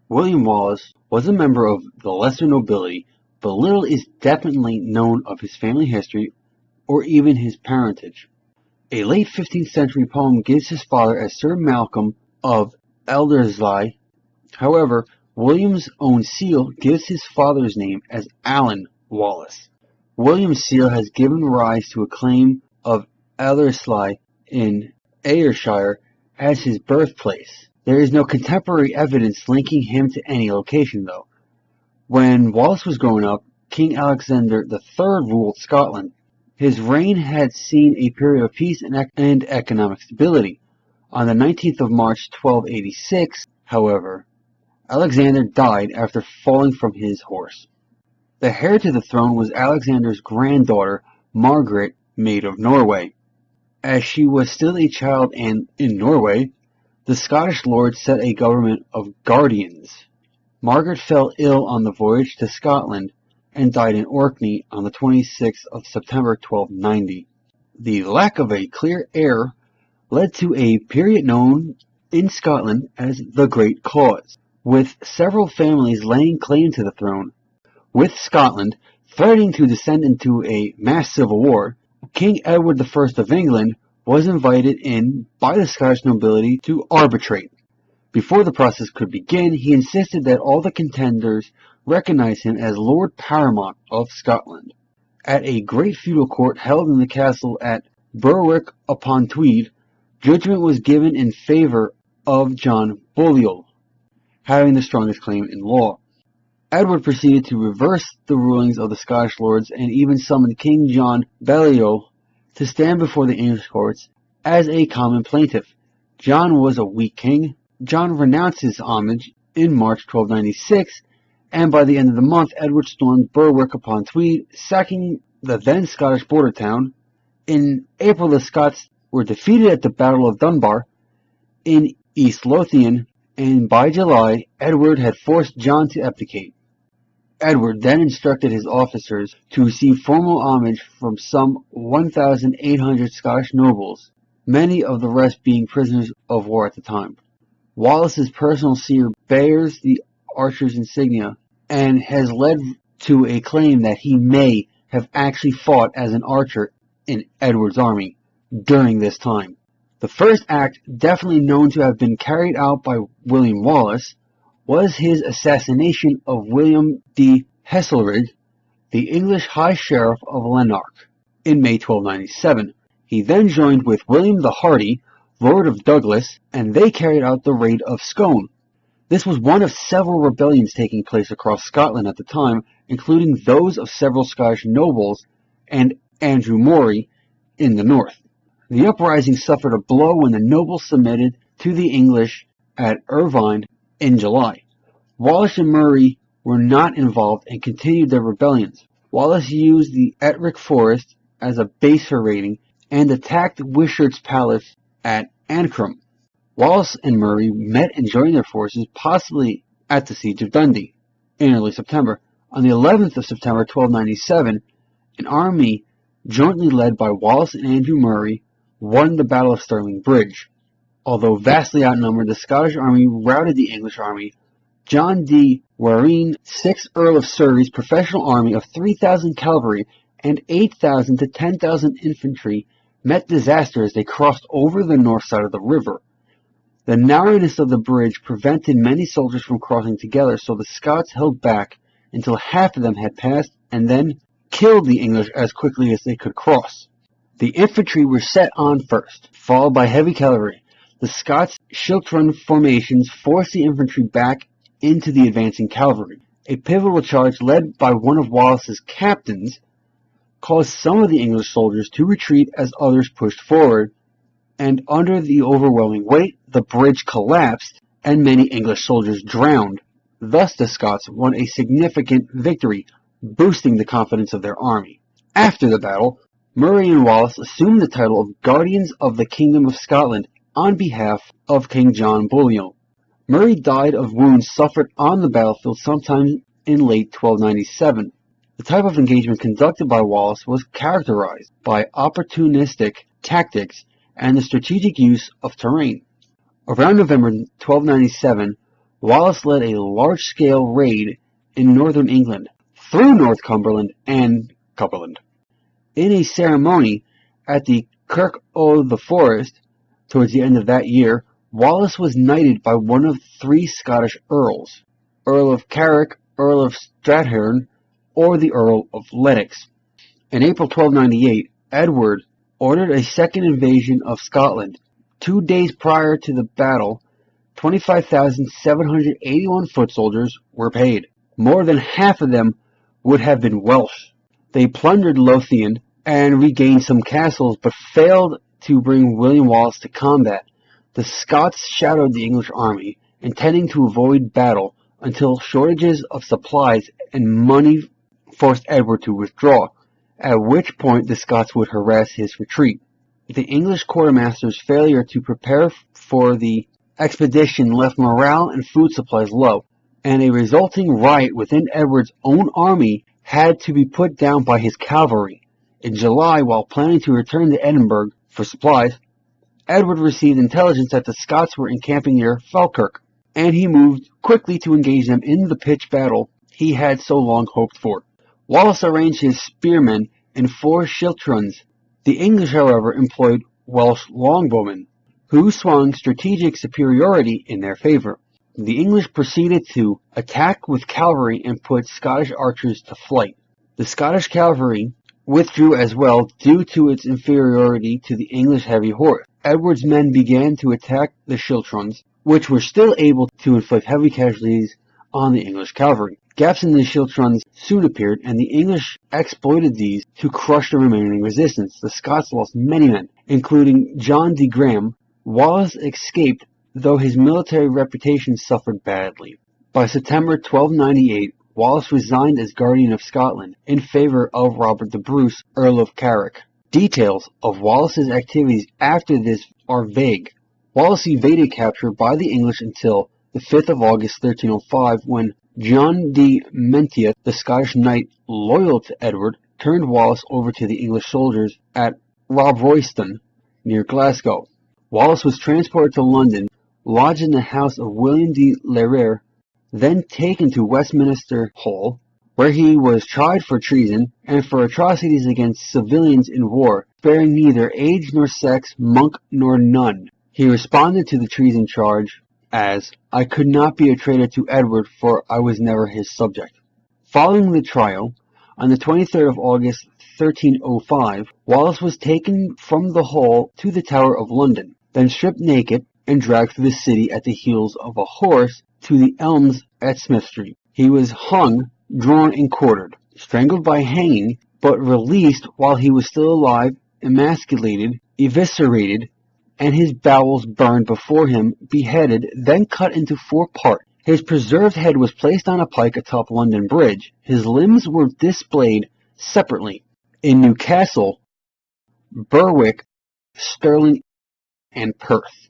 William Wallace was a member of the lesser nobility, but little is definitely known of his family history or even his parentage. A late 15th century poem gives his father as Sir Malcolm of Elderslie. However, William's own seal gives his father's name as Alan Wallace. William's seal has given rise to a claim of Elderslie in Ayrshire as his birthplace. There is no contemporary evidence linking him to any location, though. When Wallace was growing up, King Alexander III ruled Scotland. His reign had seen a period of peace and economic stability. On the 19th of March 1286, however, Alexander died after falling from his horse. The heir to the throne was Alexander's granddaughter, Margaret, Maid of Norway. As she was still a child and in Norway, the Scottish lords set a government of guardians. Margaret fell ill on the voyage to Scotland and died in Orkney on the 26th of September 1290. The lack of a clear heir led to a period known in Scotland as the Great Cause, with several families laying claim to the throne. With Scotland threatening to descend into a mass civil war, King Edward I of England was invited in by the Scottish nobility to arbitrate. Before the process could begin, he insisted that all the contenders recognize him as Lord Paramount of Scotland. At a great feudal court held in the castle at Berwick-upon-Tweed, judgment was given in favor of John Balliol, having the strongest claim in law. Edward proceeded to reverse the rulings of the Scottish lords and even summoned King John Balliol to stand before the English courts as a common plaintiff. John was a weak king. John renounced his homage in March 1296, and by the end of the month, Edward stormed Berwick-upon-Tweed, sacking the then Scottish border town. In April, the Scots were defeated at the Battle of Dunbar in East Lothian, and by July, Edward had forced John to abdicate. Edward then instructed his officers to receive formal homage from some 1,800 Scottish nobles, many of the rest being prisoners of war at the time. Wallace's personal seer bears the archer's insignia and has led to a claim that he may have actually fought as an archer in Edward's army during this time. The first act, definitely known to have been carried out by William Wallace, was his assassination of William de Heselrigge, the English High Sheriff of Lanark, in May 1297. He then joined with William the Hardy, Lord of Douglas, and they carried out the raid of Scone. This was one of several rebellions taking place across Scotland at the time, including those of several Scottish nobles and Andrew Murray in the north. The uprising suffered a blow when the nobles submitted to the English at Irvine in July. Wallace and Murray were not involved and continued their rebellions. Wallace used the Ettrick Forest as a base for raiding and attacked Wishart's palace at Ancram. Wallace and Murray met and joined their forces, possibly at the Siege of Dundee, in early September. On the 11th of September 1297, an army jointly led by Wallace and Andrew Murray won the Battle of Stirling Bridge. Although vastly outnumbered, the Scottish army routed the English army. John de Warenne, 6th Earl of Surrey's professional army of 3,000 cavalry and 8,000 to 10,000 infantry met disaster as they crossed over the north side of the river. The narrowness of the bridge prevented many soldiers from crossing together, so the Scots held back until half of them had passed and then killed the English as quickly as they could cross. The infantry were set on first, followed by heavy cavalry. The Scots' shield-run formations forced the infantry back into the advancing cavalry. A pivotal charge led by one of Wallace's captains caused some of the English soldiers to retreat as others pushed forward, and under the overwhelming weight, the bridge collapsed and many English soldiers drowned. Thus the Scots won a significant victory, boosting the confidence of their army. After the battle, Murray and Wallace assumed the title of Guardians of the Kingdom of Scotland on behalf of King John Balliol. Murray died of wounds suffered on the battlefield sometime in late 1297. The type of engagement conducted by Wallace was characterized by opportunistic tactics and the strategic use of terrain. Around November 1297, Wallace led a large-scale raid in northern England, through Northumberland and Cumberland. In a ceremony at the Kirk o' the Forest towards the end of that year, Wallace was knighted by one of three Scottish earls, Earl of Carrick, Earl of Strathearn, or the Earl of Lennox. In April 1298, Edward ordered a second invasion of Scotland. 2 days prior to the battle, 25,781 foot soldiers were paid. More than half of them would have been Welsh. They plundered Lothian and regained some castles, but failed to bring William Wallace to combat. The Scots shadowed the English army, intending to avoid battle until shortages of supplies and money forced Edward to withdraw, at which point the Scots would harass his retreat. The English quartermaster's failure to prepare for the expedition left morale and food supplies low, and a resulting riot within Edward's own army had to be put down by his cavalry. In July, while planning to return to Edinburgh for supplies, Edward received intelligence that the Scots were encamping near Falkirk, and he moved quickly to engage them in the pitched battle he had so long hoped for. Wallace arranged his spearmen in 4 schiltrons. The English, however, employed Welsh longbowmen, who swung strategic superiority in their favor. The English proceeded to attack with cavalry and put Scottish archers to flight. The Scottish cavalry withdrew as well due to its inferiority to the English heavy horse. Edward's men began to attack the schiltrons, which were still able to inflict heavy casualties on the English cavalry. Gaps in the schiltrons soon appeared, and the English exploited these to crush the remaining resistance. The Scots lost many men, including John de Graham. Wallace escaped, though his military reputation suffered badly. By September 1298, Wallace resigned as Guardian of Scotland in favor of Robert the Bruce, Earl of Carrick. Details of Wallace's activities after this are vague. Wallace evaded capture by the English until the 5th of August 1305, when John de Menteith, the Scottish knight loyal to Edward, turned Wallace over to the English soldiers at Robroyston, near Glasgow. Wallace was transported to London, lodged in the house of William de Lerer, then taken to Westminster Hall, where he was tried for treason and for atrocities against civilians in war, sparing neither age nor sex, monk nor nun. He responded to the treason charge as, "I could not be a traitor to Edward, for I was never his subject." Following the trial, on the 23rd of August 1305, Wallace was taken from the Hall to the Tower of London, then stripped naked and dragged through the city at the heels of a horse to the Elms at Smith Street. He was hung, drawn, and quartered, strangled by hanging, but released while he was still alive, emasculated, eviscerated, and his bowels burned before him, beheaded, then cut into 4 parts. His preserved head was placed on a pike atop London Bridge. His limbs were displayed separately in Newcastle, Berwick, Stirling, and Perth.